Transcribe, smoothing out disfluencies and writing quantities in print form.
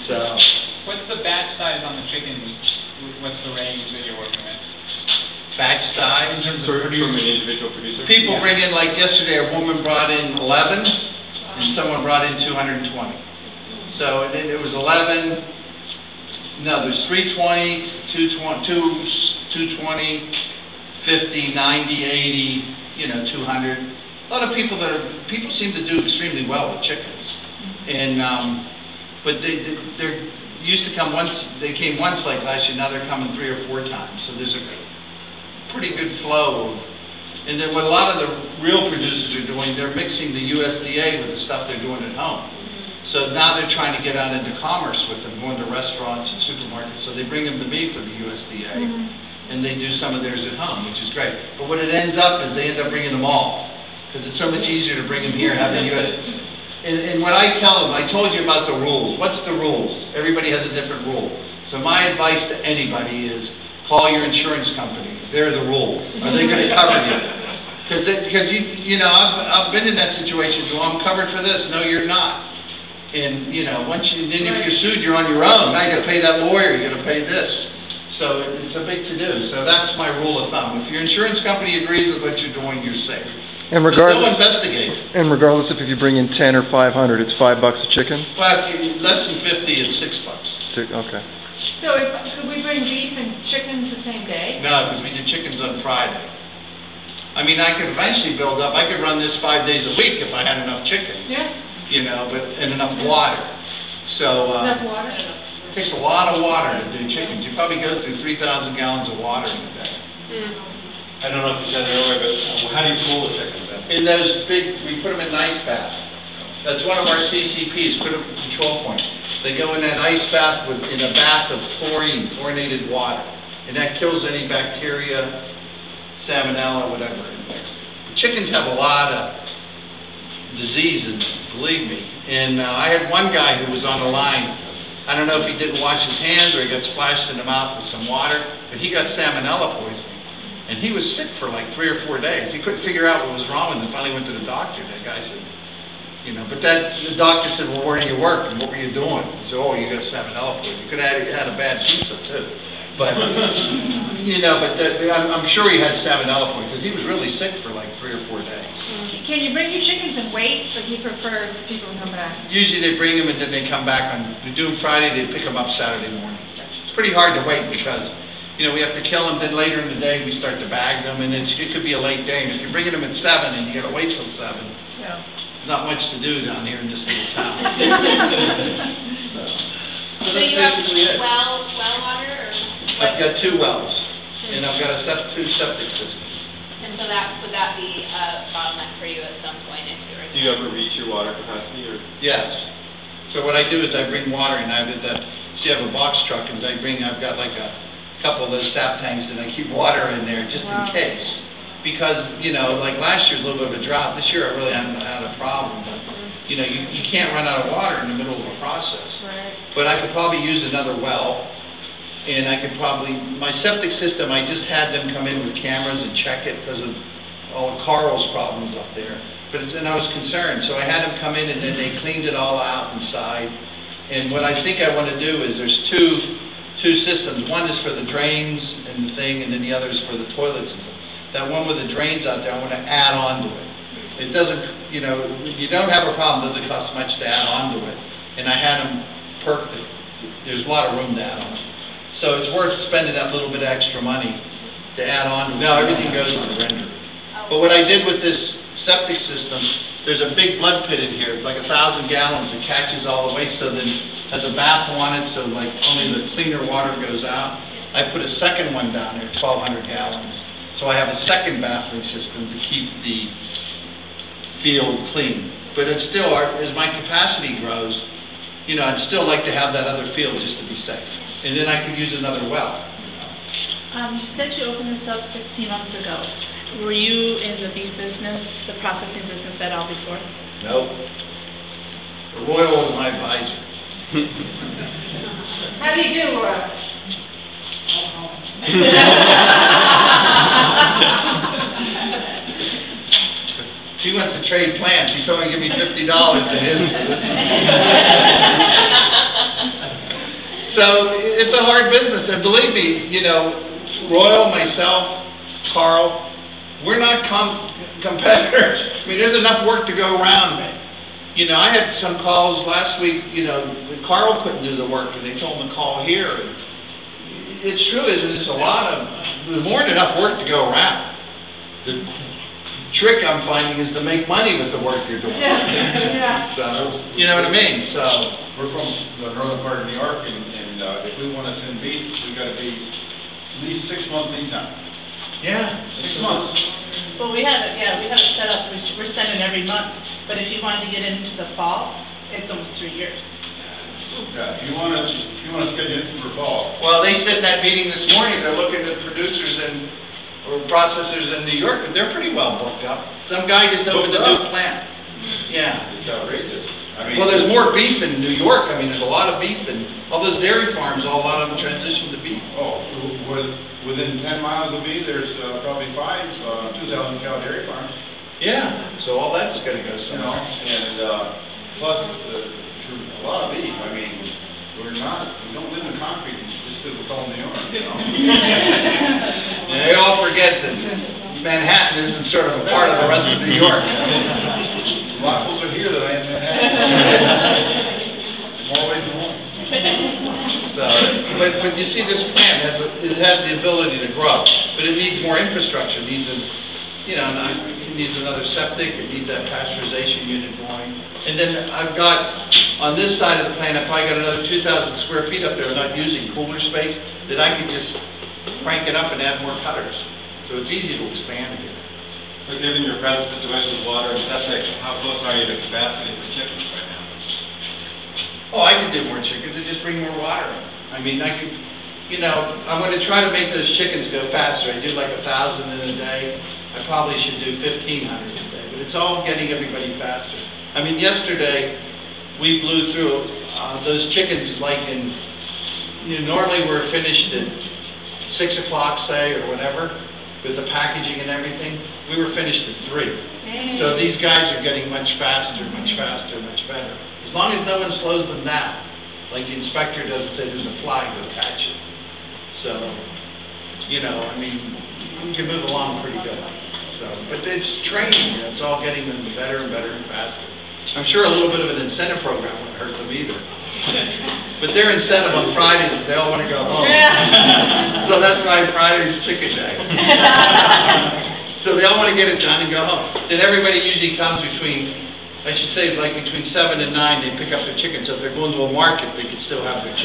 So. What's the batch size on the chickens? What's the range that you're working with? Batch size? In terms of from an individual producer? People bring in, like yesterday, a woman brought in 11, and someone brought in 220. So it was 11, no, there's 320, 220, 50, 90, 80, 200. A lot of people seem to do extremely well with chickens. And, but they're used to come once, they came once like last year, now they're coming 3 or 4 times. So there's a pretty good flow. And then what a lot of the real producers are doing, they're mixing the USDA with the stuff they're doing at home. So now they're trying to get out into commerce with them, going to restaurants and supermarkets. So they bring them to me for the USDA, and they do some of theirs at home, which is great. But what it ends up is they end up bringing them all, because it's so much easier to bring them here and have the USDA. And what I tell them, I told you about the rules. What's the rules? Everybody has a different rule. So my advice to anybody is, call your insurance company. They're the rules. Are they going to cover you? Because I've been in that situation. Well, I'm covered for this. No, you're not. And then if you're sued, you're on your own. Now you got to pay that lawyer. You got to pay this. So it's a big to do. So that's my rule of thumb. If your insurance company agrees with what you're doing, you're safe. And regardless, still investigate. And regardless if you bring in 10 or 500, it's $5 a chicken. Well, less than 50, it's $6. Okay. So could we bring beef and chickens the same day? No, because we did chickens on Friday. I mean, I could eventually build up. I could run this 5 days a week if I had enough chicken. Yeah. And enough water. So. Enough water? It takes a lot of water to do chickens. You probably go through 3,000 gallons of water in a day. I don't know if you said it earlier, but how do you cool the chickens? In those we put them in an ice bath. That's one of our CCPs, critical control points. They go in that ice bath in a bath of chlorinated water. And that kills any bacteria, salmonella, whatever. The chickens have a lot of diseases, believe me. And I had one guy who was on the line. I don't know if he didn't wash his hands or he got splashed in the mouth with some water, but he got salmonella poisoning. And he was sick for like 3 or 4 days. He couldn't figure out what was wrong with him. Finally went to the doctor. That guy said, but the doctor said, well, where do you work and what were you doing? He said, oh, you got salmonella poisoning. You could have had a bad pizza too. But, I'm sure he had salmonella poisoning because he was really sick for like 3 or 4 days. Can you bring your chickens and wait, or do you prefer people to come back? Usually they bring them and then they come back they do them Friday, they pick them up Saturday morning. It's pretty hard to wait because we have to kill them, then later in the day we start to bag them, and it could be a late day. And if you're bringing them at 7 and you got to wait till 7, there's not much to do down here in this little town. So you have well water, or? I've got 2 wells, and I've got 2 septic systems. And so would that be a bottleneck for you at some point if you were? Do you ever reach your water capacity, or? Yes. So what I do is I bring water, and I have a box truck, and I've got like a couple of those sap tanks, and I keep water in there just in case. Because, like last year was a little bit of a drought. This year I really haven't had a problem. But, you can't run out of water in the middle of a process. Right. But I could probably use another well. And I could my septic system, I just had them come in with cameras and check it because of all Carl's problems up there. But then I was concerned. So I had them come in and then they cleaned it all out inside. And what I think I want to do is there's two systems. One is for the drains and the thing, and then the other is for the toilet system. That one with the drains out there, I want to add on to it. It doesn't, you don't have a problem. It doesn't cost much to add on to it. And I had them perked it. There's a lot of room to add on. So it's worth spending that little bit of extra money to add on to it. Now everything goes on the render. But what I did with this septic system, there's a big blood pit in here. It's like 1,000 gallons. It catches all the way, so then has a bath on it, so like only the cleaner water goes out. I put a second one down there, 1,200 gallons. So I have a second bathroom system to keep the field clean. But it's still, as my capacity grows, I'd still like to have that other field just to be safe. And then I could use another well. You said you opened this up 16 months ago. Were you in the beef business, the processing business at all before? Nope. Royal was my advisor. How do you do, Laura? She went to trade plants. She told me to give me $50 to his. So it's a hard business, and believe me, you know, Royal, myself, Carl, we're not competitors. I mean, there's enough work to go around. You know, I had some calls last week, you know, Carl couldn't do the work, and they told him to call here. It's true, there's more than enough work to go around. The trick I'm finding is to make money with the work you're doing. Yeah. So, you know what I mean? So, We're from the northern part of New York, and if we want to send beef, we got to be at least 6 months lead time. yeah. 6 months. Well, we have it set up, we're sending every month, but if you wanted to get into the fall, it's almost 3 years. Yeah, if you want to schedule it for fall. Well, they said in that meeting this morning, they're looking at producers or processors in New York, and they're pretty well booked up. Some guy just opened a new plant. Yeah. It's outrageous. I mean. Well, there's more beef in New York. I mean, there's a lot of beef, and all those dairy farms, a lot of them transitioned to beef. Oh, within 10 miles of me, there's probably 5 2,000 cow dairy farms. Yeah. So all that's going to go You know, and plus a lot of beef. I mean, we don't live in concrete just because we're called New York, you know. And they all forget that Manhattan isn't sort of a part of the rest of New York. A lot closer here than I am in Manhattan. More ways than one. So, but you see, this plant has the ability to grow, but it needs more infrastructure. It needs it needs another septic. It needs that pasteurization unit going. And then I've got on this side of the plant, I probably got another 2,000 square feet up there not using cooler space that I could just crank it up and add more cutters. So it's easy to expand again. But given your present situation with water and septic, how close are you to capacity for chickens right now? Oh, I could do more chickens and just bring more water in. I mean, I could, you know, I'm going to try to make those chickens go faster. I do like 1,000 in a day. I probably should do 1,500 a day, but it's all getting everybody faster. I mean, yesterday we blew through those chickens like normally we're finished at 6 o'clock, say, or whatever, with the packaging and everything. We were finished at 3. So these guys are getting much faster, much better. As long as no one slows them down, like the inspector doesn't say there's a fly, go catch it. So, you know, I mean, we can move along pretty good. So, but it's training, it's all getting them better and better and faster. I'm sure a little bit of an incentive program wouldn't hurt them either. But their incentive on Fridays is they all want to go home. So that's why Friday's chicken day. So they all want to get it done and go home. Then everybody usually comes between 7 and 9, they pick up their chicken. So if they're going to a market, they can still have their chicken.